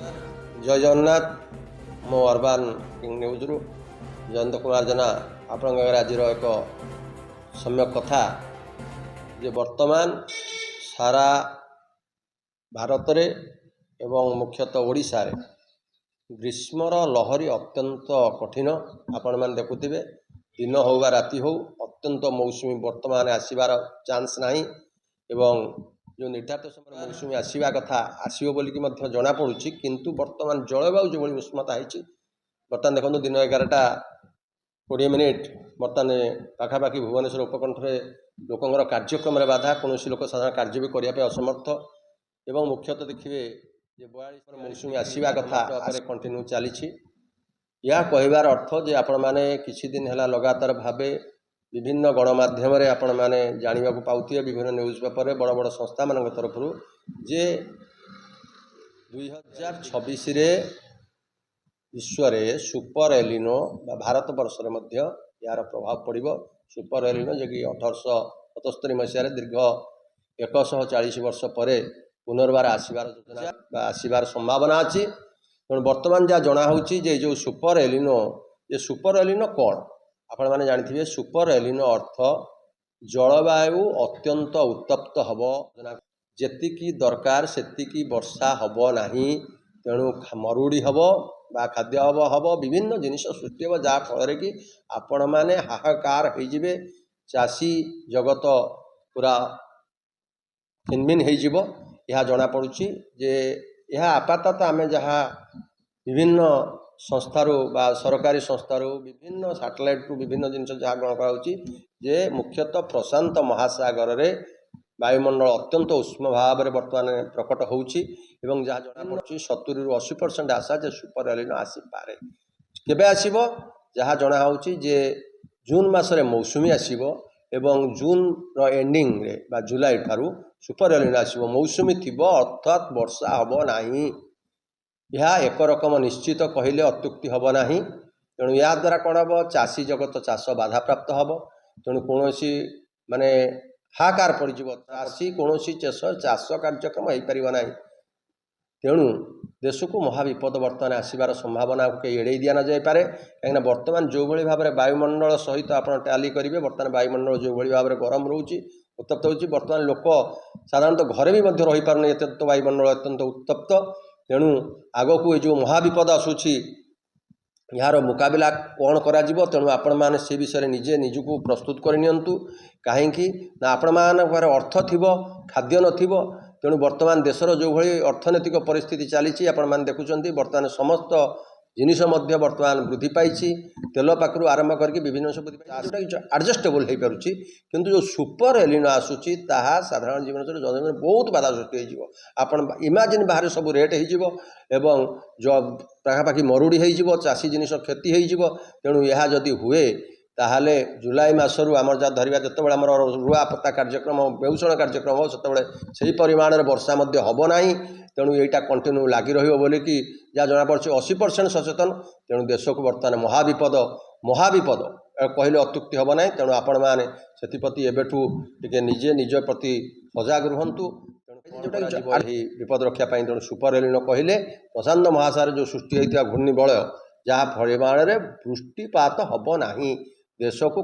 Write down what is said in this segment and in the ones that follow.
जय जगन्नाथ मो urban king news रु जयंत कुमार जेना आपण आज एक सम्यक कथा जे वर्तमान सारा भारत रे एवं मुख्यतः ओडिशा रे ग्रीष्मर लहरी अत्यंत कठिन। आपण मैंने देखुथिबे दिन हो बा राति हो अत्यंत मौसुमी वर्तमान आसबार चांस नहीं एवं जो निर्धारित समय मौसुमी आसवा कथा आसो बोलिकी जना पड़ुछि किंतु वर्तमान जलवायु जो उष्णता है बर्तमान देखो दिन 11:20 बर्तमान पाखापाखि भुवनेश्वर उपकंठ लोकंर कार्यक्रम बाधा कौन लोक साधारण कार्य भी करने असमर्थ एवं मुख्यतः देखिए 42 मौसुमी आसवा कथा कंटिन्यू चली यह कहबार अर्थ जे आपण मैंने किछि दिन है लगातार भावे विभिन्न गणमाध्यम आपण मैंने जाना पाते विभिन्न न्यूज पेपर बड़ बड़ संस्था मान तरफ जे 2026 विश्व रे सुपर एलिनो भारत वर्ष यार प्रभाव पड़ो सुपर एलिनो जे कि 1877 मसीह दीर्घ 140 वर्ष पर पुनर्बार आसबार योजना आसबार संभावना अच्छी तेणु बर्तमान जहाँ जना जो सुपर एलिनो कौन आपण मैंने जानी सुपर एलिनो अर्थ जलवायु अत्यंत उत्तप्त हम जेतिकी दरकार सेतिकी वर्षा हब नहीं तेणु मरुड़ी हम बा खाद्य हम विभिन्न जिनिस सृष्टि हम जहाँ फल कि आपण मैंने हाहाकार हो चाषी जगत पूरा खिनमिन हो जना पड़ुछि जे यह आपातत आम जहाँ विभिन्न संस्थारू बा सरकारी संस्थारू विभिन्न सैटेलाइट रु विभिन्न जिनिस जहाँ ग्रहण कराउछि जे मुख्यतः प्रशांत महासागर रे वायुमंडल अत्यंत उष्म भाव में बर्तमान प्रकट होउछि एवं जहाँ जना पड़ुछि 70 ରୁ 80% आशा जे सुपर एलिनो आसी पारे केबे आसीबो जहाँ जना होउछि जे जून मासरे मौसुमी आसीबो एवं जून रो एंडिंग रे बा जुलाई ठारू सुपर एलिनो आसीबो मौसुमी थिबो अर्थात वर्षा हबो नाही यह एक रकम निश्चित कहले अत्युक्ति हम ना तेणु या द्वारा कौन हम चाषी जगत चाष बाधा प्राप्त हम तेणु कौन माने हाकार पड़ चाषी कौन चाष कार्यक्रम हो पार ना तेणु देश को महाविपद बर्तमान आसबार संभावना कहीं एड़े दि न जापे कहीं बर्तमान जो भाई भाव में वायुमंडल सहित आप टाली करेंगे बर्तमान वायुमंडल जो भाई भाव में गरम रोचे उत्तप्त हो बर्तमान लोक साधारणतः घरे भी रही पारनी अत्यंत वायुमंडल अत्यंत उत्तप्त तेणु आग को जो महाविपद आसूची यार मुकाबला कौन करा तेणु आपण मैंने से विषय निजे निजक प्रस्तुत करनियंतु कहीं ना आपण मानकर अर्थ थिबो खाद्य नथिबो तेणु वर्तमान देशर जो भाई अर्थनैतिक परिस्थिति चली आपण मैंने देखुं बर्तमान समस्त जिनिस बर्तमान वृद्धि पाई तेल पाखु आरंभ करके विभिन्न सब एडजस्टेबल हो पारुछि किंतु जो सुपर एलिनो आसूची ताहा साधारण जीवन जनजीवन बहुत बाधा सृष्टि होपण इमाजिन बाहर सब रेट हो जो पाखापाखि मरुड़ी हो चाषी जिनिस क्षति हो तेणु यह जदि हुए ताहले जुलाई मासरू आम जहाँ धरवा जिते आम रुआ पत्ता कार्यक्रम बेउषण कार्यक्रम हो से परिमाण वर्षा हम ना तेणु यहाँ कंटिन्यू लगी रही जहाँ जना पड़ी 80% सचेतन तेणु देश को बर्तमान महाविपद कहले अत्युक्ति हम ना तेणु आपण मैंने से एबेठू टे निजे निज प्रति सजग रुहतु विपद रक्षापी तेणु सुपर एलिनो कहले प्रशांत महासागर जो सृष्टि होता घूर्णिबलय जहाँ परिमाण में वृष्टिपात हम ना देश को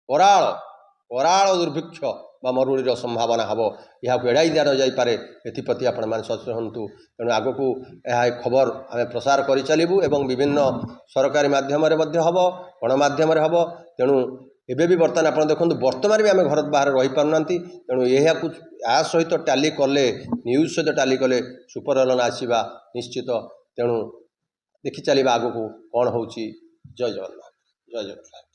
कराल दुर्भिक्ष बा मरुड़ीर संभावना हम यह एड़ाई दि न जापे एप्रति आपण मैंने सचेतन हूँ तेणु आग को यह खबर आम प्रसार कर चलू एवं विभिन्न सरकारी मध्यम हम गणमाध्यम हम तेणु एबे भी बर्तमान आप देखो बर्तमान भी आम घर बाहर रही पारना तेणु यह सहित टाली कले न्यूज सहित टाली कले सुपर एलिनो आसवा निश्चित तेणु देखि चलवा आग को कौन हो। जय जगन्नाथ जय जगन्नाथ।